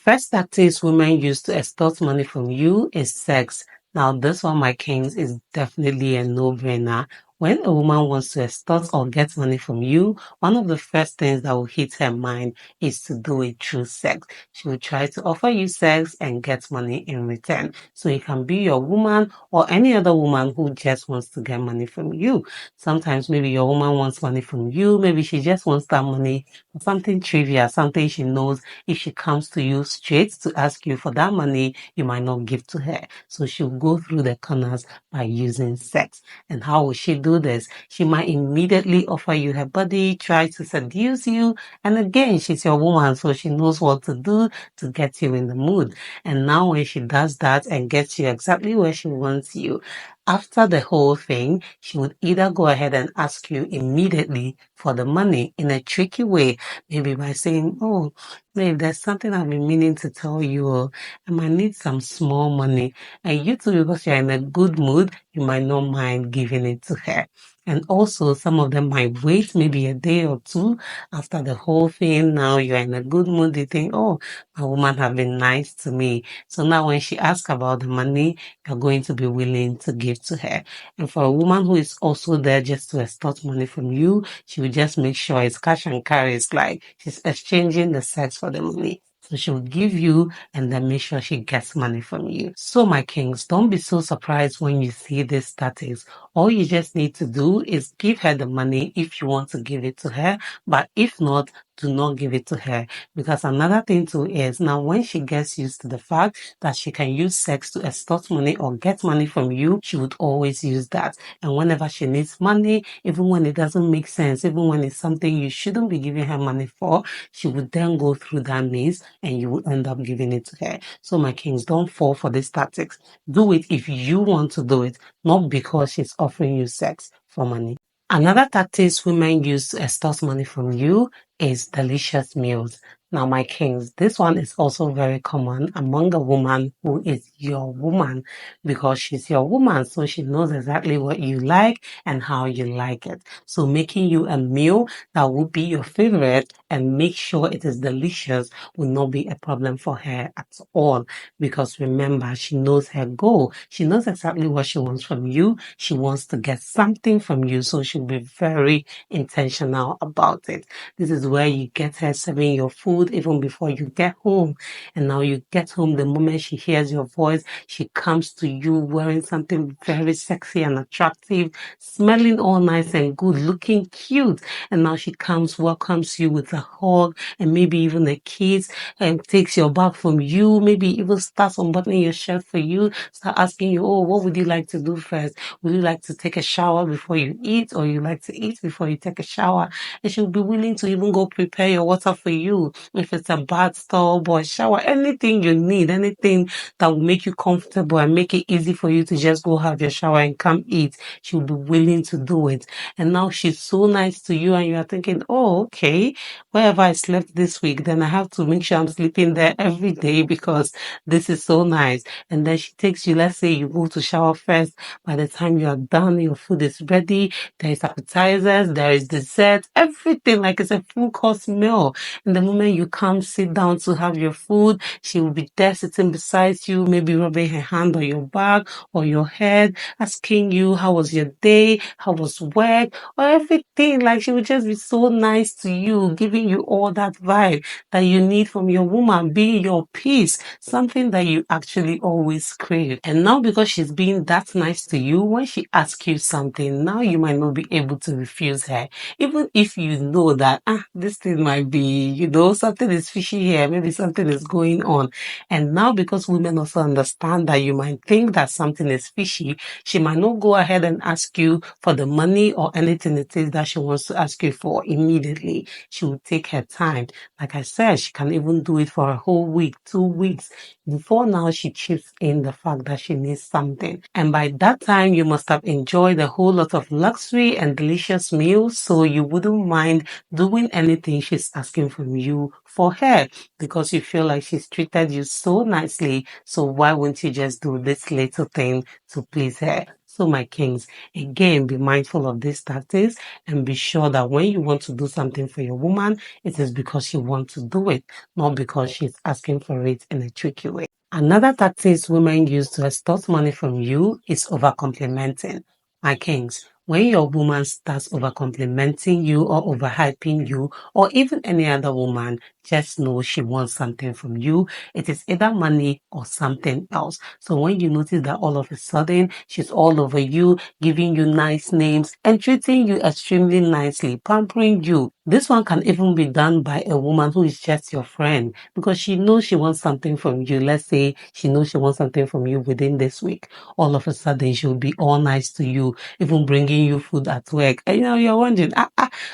first tactics women use to extort money from you is sex. Now, this one, my kings, is definitely a no-brainer. When a woman wants to extort or get money from you, one of the first things that will hit her mind is to do it through sex. She will try to offer you sex and get money in return. So it can be your woman or any other woman who just wants to get money from you. Sometimes maybe your woman wants money from you. Maybe she just wants that money for something trivial, something she knows if she comes to you straight to ask you for that money, you might not give to her. So she'll go through the corners by using sex. And how will she do this? She might immediately offer you her body, try to seduce you. And again, she's your woman, so she knows what to do to get you in the mood. And now when she does that and gets you exactly where she wants you, after the whole thing, she would either go ahead and ask you immediately for the money in a tricky way, maybe by saying, "Oh, babe, there's something I've been meaning to tell you. I might need some small money." And you too, because you're in a good mood, you might not mind giving it to her. And also, some of them might wait maybe a day or two after the whole thing. Now you're in a good mood. You think, "Oh, my woman have been nice to me." So now when she asks about the money, you're going to be willing to give to her. And for a woman who is also there just to extort money from you, she will just make sure it's cash and carry. It's like she's exchanging the sex for the money. So she'll give you and then make sure she gets money from you. So my kings, don't be so surprised when you see this status. All you just need to do is give her the money if you want to give it to her. But if not, do not give it to her. Because another thing too is now when she gets used to the fact that she can use sex to extort money or get money from you, she would always use that. And whenever she needs money, even when it doesn't make sense, even when it's something you shouldn't be giving her money for, she would then go through that means and you will end up giving it to her. So my kings, don't fall for these tactics. Do it if you want to do it, not because she's offering you sex for money. Another tactics women use to extort money from you is delicious meals. Now, my kings, this one is also very common among a woman who is your woman because she's your woman, so she knows exactly what you like and how you like it. So, making you a meal that will be your favorite and make sure it is delicious will not be a problem for her at all because remember, she knows her goal. She knows exactly what she wants from you. She wants to get something from you, so she'll be very intentional about it. This is where you get her serving your food even before you get home. And now you get home, the moment she hears your voice, she comes to you wearing something very sexy and attractive, smelling all nice and good, looking cute. And now she comes, welcomes you with a hug and maybe even a kiss and takes your bag from you, maybe even starts unbuttoning your shirt for you, start asking you, "Oh, what would you like to do first? Would you like to take a shower before you eat or you like to eat before you take a shower?" And she'll be willing to even go prepare your water for you. If it's a bath tub or a shower, anything you need, anything that will make you comfortable and make it easy for you to just go have your shower and come eat, she'll be willing to do it. And now she's so nice to you and you are thinking, "Oh, okay, wherever I slept this week, then I have to make sure I'm sleeping there every day because this is so nice." And then she takes you, let's say you go to shower first. By the time you are done, your food is ready. There is appetizers, there is dessert, everything like it's a full course meal. And the moment you come sit down to have your food, she will be there sitting beside you, maybe rubbing her hand on your back or your head, asking you how was your day, how was work, or everything. Like she would just be so nice to you, giving you all that vibe that you need from your woman, being your peace, something that you actually always crave. And now because she's being that nice to you, when she asks you something, now you might not be able to refuse her. Even if you know that, this thing might be, something is fishy here, maybe something is going on. And now because women also understand that you might think that something is fishy, she might not go ahead and ask you for the money or anything it is that she wants to ask you for immediately. She will take her time. Like I said, she can even do it for a whole week, 2 weeks. Before now, she chips in the fact that she needs something. And by that time, you must have enjoyed a whole lot of luxury and delicious meals, so you wouldn't mind doing anything she's asking from you for her because you feel like she's treated you so nicely. So why wouldn't you just do this little thing to please her? So my kings, again, be mindful of these tactics and be sure that when you want to do something for your woman, it is because you want to do it, not because she's asking for it in a tricky way. Another tactic women use to extort money from you is over complimenting. My kings, when your woman starts over complimenting you or overhyping you, or even any other woman, just know she wants something from you. It is either money or something else. So when you notice that all of a sudden she's all over you, giving you nice names and treating you extremely nicely, pampering you, this one can even be done by a woman who is just your friend because she knows she wants something from you. Let's say she knows she wants something from you within this week. All of a sudden she'll be all nice to you, even bringing you food at work. And you're wondering,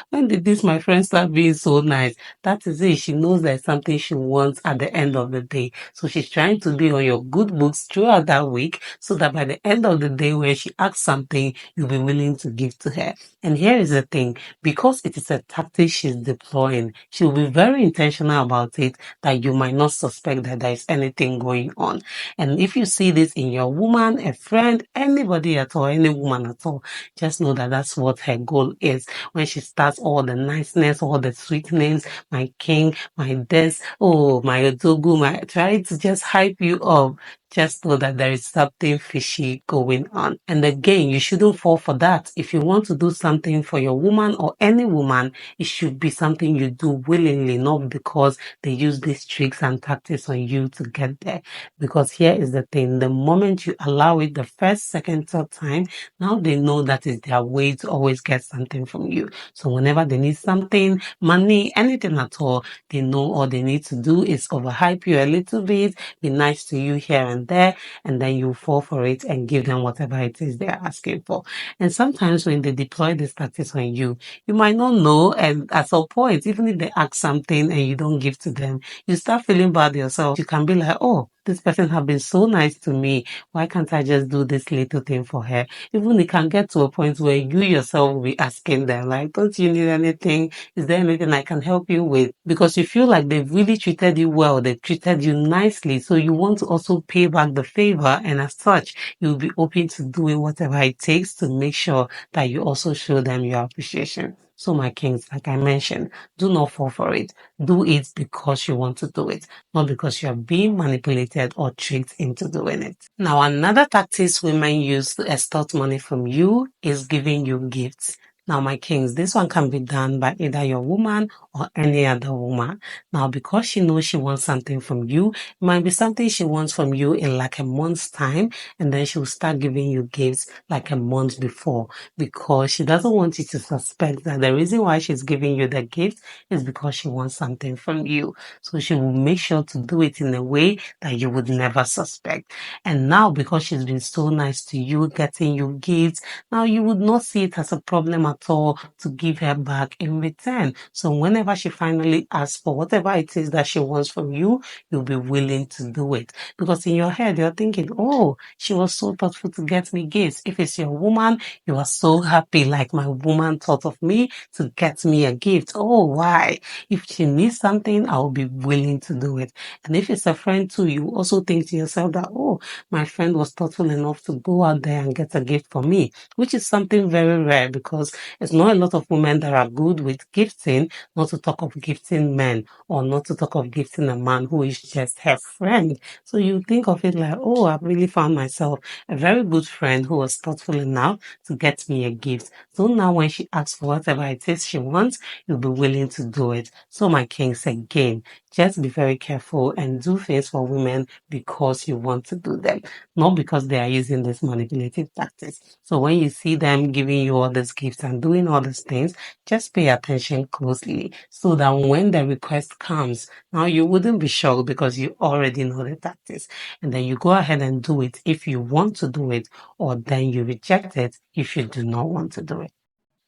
when did this my friend start being so nice? That is it. She knows there's something she wants at the end of the day. So she's trying to be on your good books throughout that week so that by the end of the day when she asks something, you'll be willing to give to her. And here is the thing, because it is a tactic she's deploying, she'll be very intentional about it that you might not suspect that there is anything going on. And if you see this in your woman, a friend, anybody at all, any woman at all, just know that that's what her goal is. When she starts all the niceness, all the sweet names, my king, my this, oh, my odogu, trying to just hype you up. Just know that there is something fishy going on. And again, you shouldn't fall for that. If you want to do something for your woman or any woman, it should be something you do willingly, not because they use these tricks and tactics on you to get there. Because here is the thing, the moment you allow it the first, second, third time, now they know that is their way to always get something from you. So whenever they need something, money, anything at all, they know all they need to do is overhype you a little bit, be nice to you here and there, and then you fall for it and give them whatever it is they're asking for. And sometimes when they deploy these tactics on you, you might not know, and at some point, even if they ask something and you don't give to them, you start feeling bad yourself. You can be like, oh, this person has been so nice to me. Why can't I just do this little thing for her? Even it can get to a point where you yourself will be asking them, like, don't you need anything? Is there anything I can help you with? Because you feel like they've really treated you well, they've treated you nicely. So you want to also pay back the favor, and as such, you'll be open to doing whatever it takes to make sure that you also show them your appreciation. So my kings, like I mentioned, do not fall for it. Do it because you want to do it, not because you're being manipulated or tricked into doing it. Now, another tactic women use to extort money from you is giving you gifts. Now, my kings, this one can be done by either your woman or any other woman. Now, because she knows she wants something from you, it might be something she wants from you in like a month's time, and then she will start giving you gifts like a month before, because she doesn't want you to suspect that the reason why she's giving you the gift is because she wants something from you. So she will make sure to do it in a way that you would never suspect. And now, because she's been so nice to you, getting you gifts, now you would not see it as a problem at all to give her back in return. So whenever she finally asks for whatever it is that she wants from you, you'll be willing to do it. Because in your head, you're thinking, oh, she was so thoughtful to get me gifts. If it's your woman, you are so happy, like my woman thought of me to get me a gift. Oh, why? If she needs something, I'll be willing to do it. And if it's a friend too, you also think to yourself that, oh, my friend was thoughtful enough to go out there and get a gift for me, which is something very rare because it's not a lot of women that are good with gifting, not to talk of gifting men or not to talk of gifting a man who is just her friend. So you think of it like, oh, I've really found myself a very good friend who was thoughtful enough to get me a gift. So now when she asks for whatever it is she wants, you'll be willing to do it. So my kings, again, just be very careful and do things for women because you want to do them, not because they are using this manipulative tactics. So when you see them giving you all these gifts and doing all these things, just pay attention closely so that when the request comes, now you wouldn't be shocked because you already know the tactics. And then you go ahead and do it if you want to do it, or then you reject it if you do not want to do it.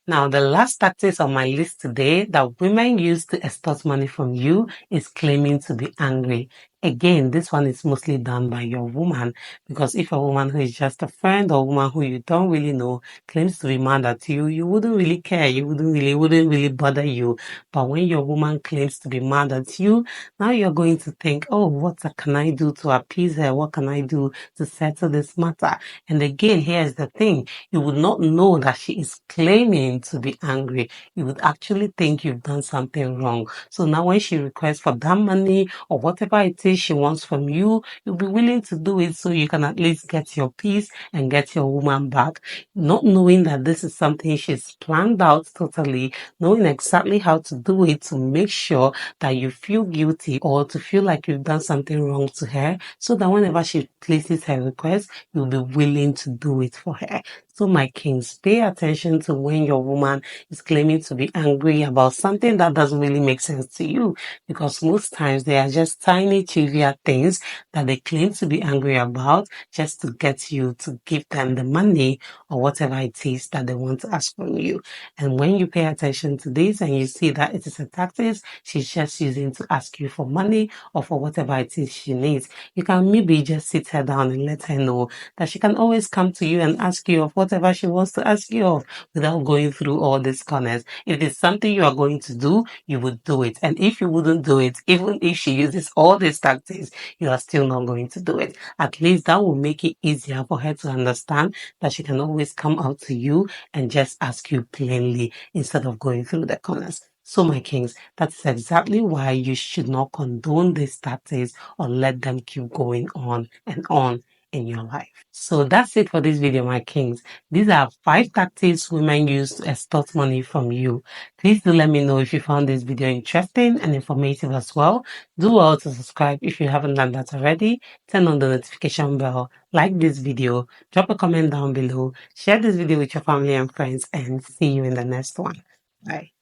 Now, the last tactics on my list today that women use to extort money from you is claiming to be angry. Again, this one is mostly done by your woman, because if a woman who is just a friend or a woman who you don't really know claims to be mad at you, you wouldn't really care. You wouldn't really bother you. But when your woman claims to be mad at you, now you're going to think, oh, what can I do to appease her? What can I do to settle this matter? And again, here's the thing. You would not know that she is claiming to be angry. You would actually think you've done something wrong. So now when she requests for that money or whatever it is she wants from you, you'll be willing to do it so you can at least get your peace and get your woman back, not knowing that this is something she's planned out totally, knowing exactly how to do it to make sure that you feel guilty or to feel like you've done something wrong to her, so that whenever she places her request, you'll be willing to do it for her. So my kings, pay attention to when your woman is claiming to be angry about something that doesn't really make sense to you, because most times they are just tiny trivial things that they claim to be angry about just to get you to give them the money or whatever it is that they want to ask from you. And when you pay attention to this and you see that it is a tactic she's just using to ask you for money or for whatever it is she needs, you can maybe just sit her down and let her know that she can always come to you and ask you of whatever she wants to ask you of without going through all these corners. If it's something you are going to do, you would do it. And if you wouldn't do it, even if she uses all these tactics, you are still not going to do it. At least that will make it easier for her to understand that she can always come out to you and just ask you plainly instead of going through the corners. So my kings, that's exactly why you should not condone these tactics or let them keep going on and on in your life. So that's it for this video, my kings. These are 5 tactics women use to extort money from you. Please do let me know if you found this video interesting and informative as well. Do well to subscribe if you haven't done that already. Turn on the notification bell, like this video, drop a comment down below, share this video with your family and friends, and see you in the next one. Bye.